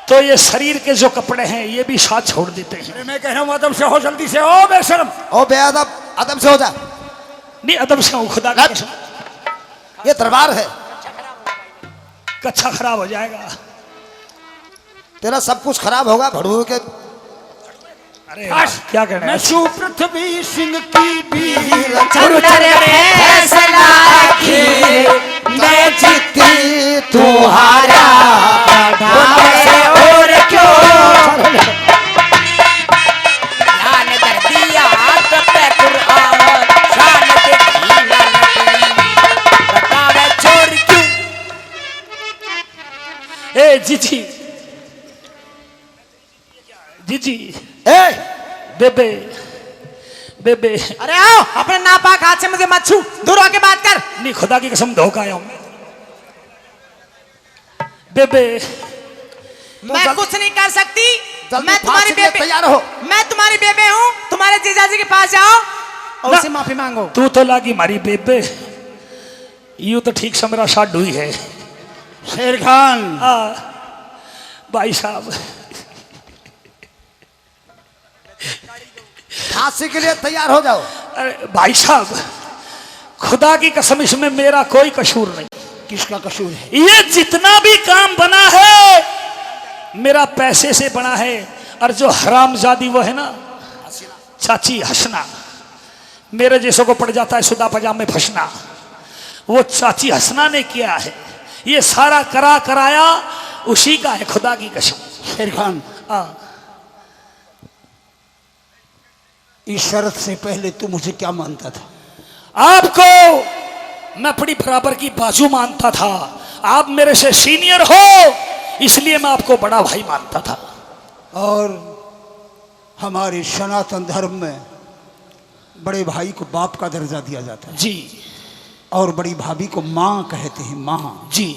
तो ये शरीर के जो कपड़े हैं ये भी साथ छोड़ देते हैं। अरे मैं कह रहा हूँ अदब से हो, जल्दी से हो बेशरम। ओ बेअदब, अदब से हो जा। नहीं अदब से हूँ खुदा की कसम, ये दरबार है, कच्चा खराब हो जाएगा। तेरा सब कुछ खराब होगा भड़ू के। अरे क्या कहना है? पृथ्वी सिंह की बीर चंदर फैसला की, मैं जीती तू हारा, ढाबे और क्यों ध्यान कर दिया तब तक कुरान शान देखी ना नबी बतावे चोर क्यों। ए जीजी, जीजी, ए बेबे, बेबे, अरे आओ, अपने नापाक हाथ से मुझे मत छू, दूर होके बात कर। नहीं खुदा की कसम धोखा आया हूं। बेबे, मैं कुछ नहीं कर सकती, जल्दी मैं तुम्हारी फांसी के लिए बेबे, तैयार हो। मैं तुम्हारी बेबे हूँ, तुम्हारे जीजाजी के पास जाओ और ना। उससे माफी मांगो। तू तो लागी मारी बेबे, यूं तो ठीक से मेरा शाद हुई है। शेर खान, भाई साहब, फांसी के लिए तैयार हो जाओ। अरे भाई साहब, खुदा की कसम इसमें मेरा कोई कसूर नहीं। किसका कसूर है? ये जितना भी काम बना है मेरा पैसे से बना है, और जो हरामजादी वो है ना चाची हंसना, मेरे जैसों को पड़ जाता है सुदा पजामे फंसना, वो चाची हंसना ने किया है। ये सारा कराया उसी का है, खुदा की कसम। शेर खान, हाँ, इस शर्त से पहले तू मुझे क्या मानता था? आपको मैं अपनी बराबर की बाजू मानता था। आप मेरे से सीनियर हो इसलिए मैं आपको बड़ा भाई मानता था। और हमारे सनातन धर्म में बड़े भाई को बाप का दर्जा दिया जाता है जी और बड़ी भाभी को माँ कहते हैं, माँ। जी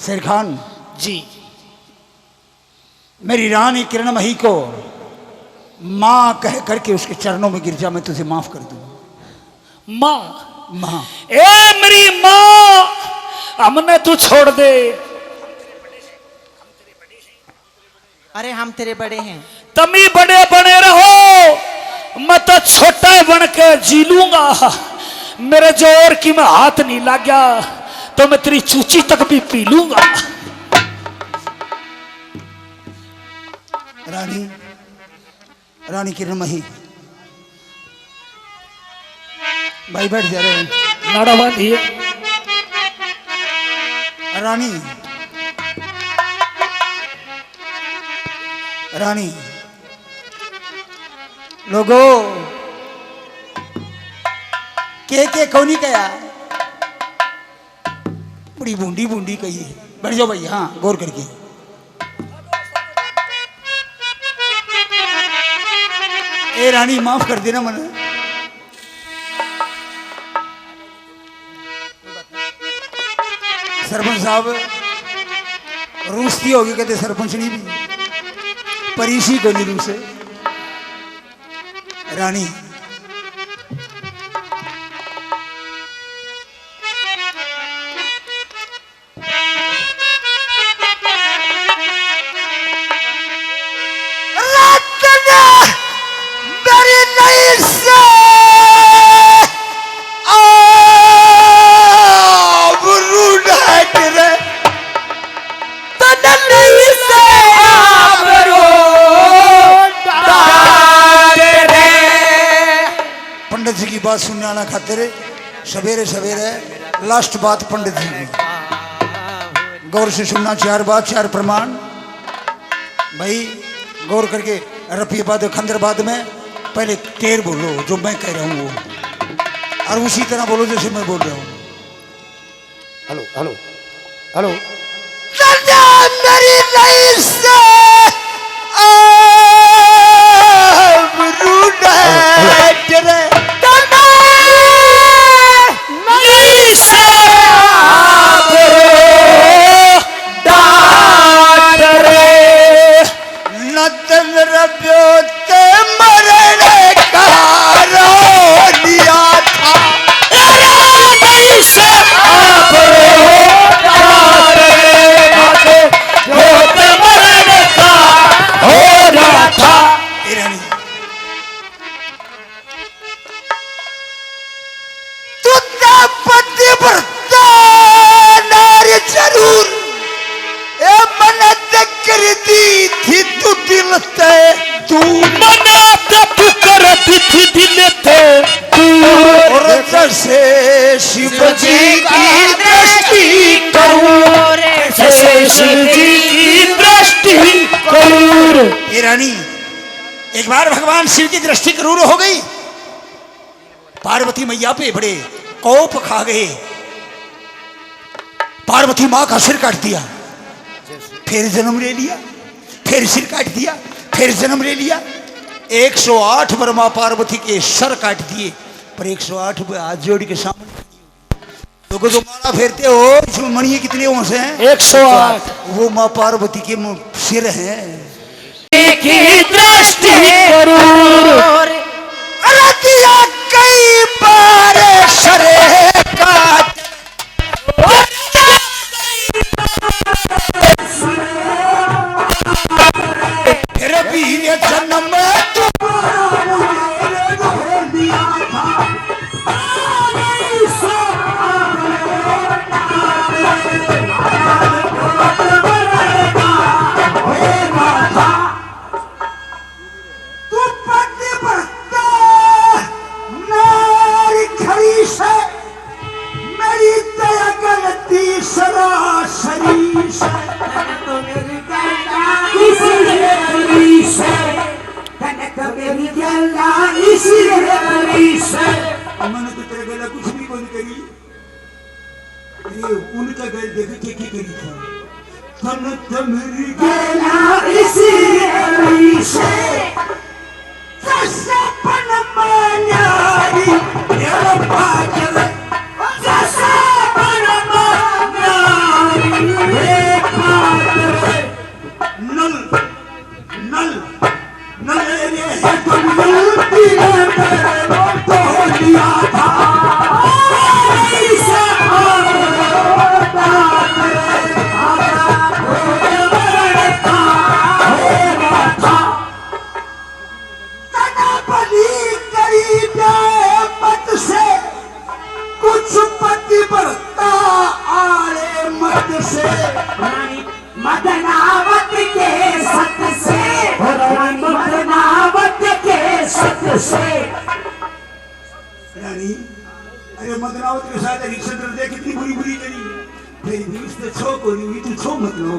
शेर खान, जी, मेरी रानी किरणमयी को माँ कह करके उसके चरणों में गिर जा, मैं तुझे माफ कर दूंगा। माँ, माँ, ए मेरी माँ, हमने तू छोड़ दे। अरे हम तेरे बड़े हैं, तमी बड़े बने रहो, मैं तो छोटा बन के जी लूंगा। मेरे जोर की में हाथ नहीं लग गया तो मैं तेरी चूची तक भी पी लूंगा। रानी, रानी किरणमयी, भाई बैठ जा रहे हैं। नाड़ा बांधिए। रानी, रानी, लोगो के कौनी कया, बड़ी बूंदी बूंदी कही है। बैठ जाओ भाई, हाँ गौर करके। ए रानी, माफ कर देना मन। सरपंच साहब रूसती होगी, कहते सरपंच नहीं भी परिसी को नहीं रूसे। रानी, मेरी नई से से आबरू पंडित जी की बात सुनने आना खातिर सवेरे सवेरे लास्ट बात पंडित जी की गौर से सुनना, 4 बात 4 प्रमाण भाई गौर करके। रफीबाद खंदरबाद में पहले टेर बोलो जो मैं कह रहा हूँ वो, और उसी तरह बोलो जैसे मैं बोल रहा हूँ। हेलो हेलो हेलो मेरी नहीं से शिव जी की दृष्टि करूर, शिव जी की दृष्टि करूर। ये रानी एक बार भगवान शिव की दृष्टि करूर हो गई, पार्वती मैया पे बड़े कोप खा गए, पार्वती माँ का सिर काट दिया, फिर जन्म ले लिया, फिर सिर काट दिया, फिर जन्म ले लिया। 108 बार माँ पार्वती के सर काट दिए, पर 108 हाथ जोड़ के सामने तो जो माला फेरते हो इसमें मणिये कितने होश हैं? 108। वो माँ पार्वती के सिर हैं। की दृष्टि करूर, दिया कई बार सरे काट, फिर भी ये जन्म मैंने तो तेरे गला कुछ भी बंद करी, उनका गल देख के की करी था तन तमरी गला इसी से सपन मान्यारी ये पागल सपन मान्यारी ये पागल नल नल नल रे तुम मिलती है तो लिया था ऐसा कुछ पतिव्रता आड़े मत से मदनावत के सत से, मदनावत के सत से। रानी अरे मदनावत के साथ रिक्शा दे कितनी बुरी बुरी करी, फिर भी उसने छो को नहीं तू छो मत लो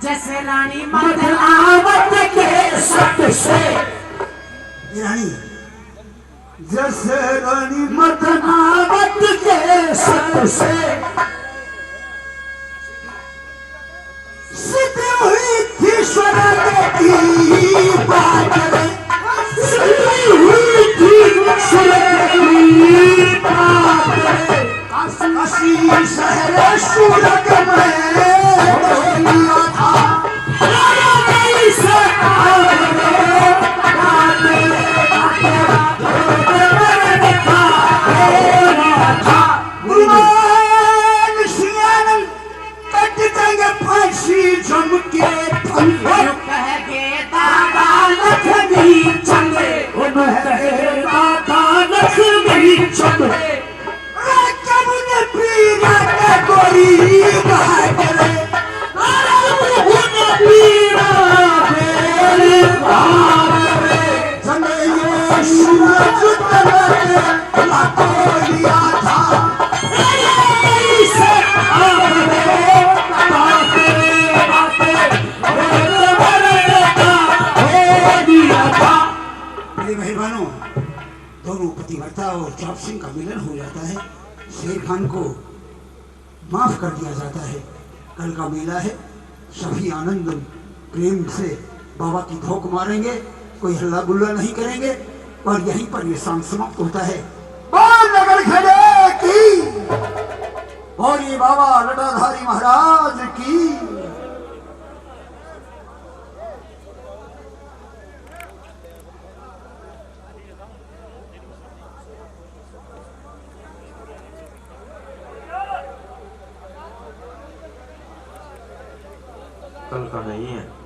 जैसे रानी मदनावत के सत से। रानी जैसे रानी मदनावत के सत से सिद्ध हुई थी स्वर्ग की बात, सिद्ध हुई थी स्वर्ग की बात। काशी शहर स्वर्ग में बोलिया था गोरी पतिव्रता और चाप सिंह का मिलन हो जाता है। शेर खान को माफ कर दिया जाता है। कल का मेला है, सभी आनंद प्रेम से बाबा की धोख मारेंगे, कोई हल्ला गुल्ला नहीं करेंगे और यहीं पर ये सांग समाप्त होता है। बाल नगर खेले की और ये बाबा लटाधारी महाराज की। कल का नहीं है।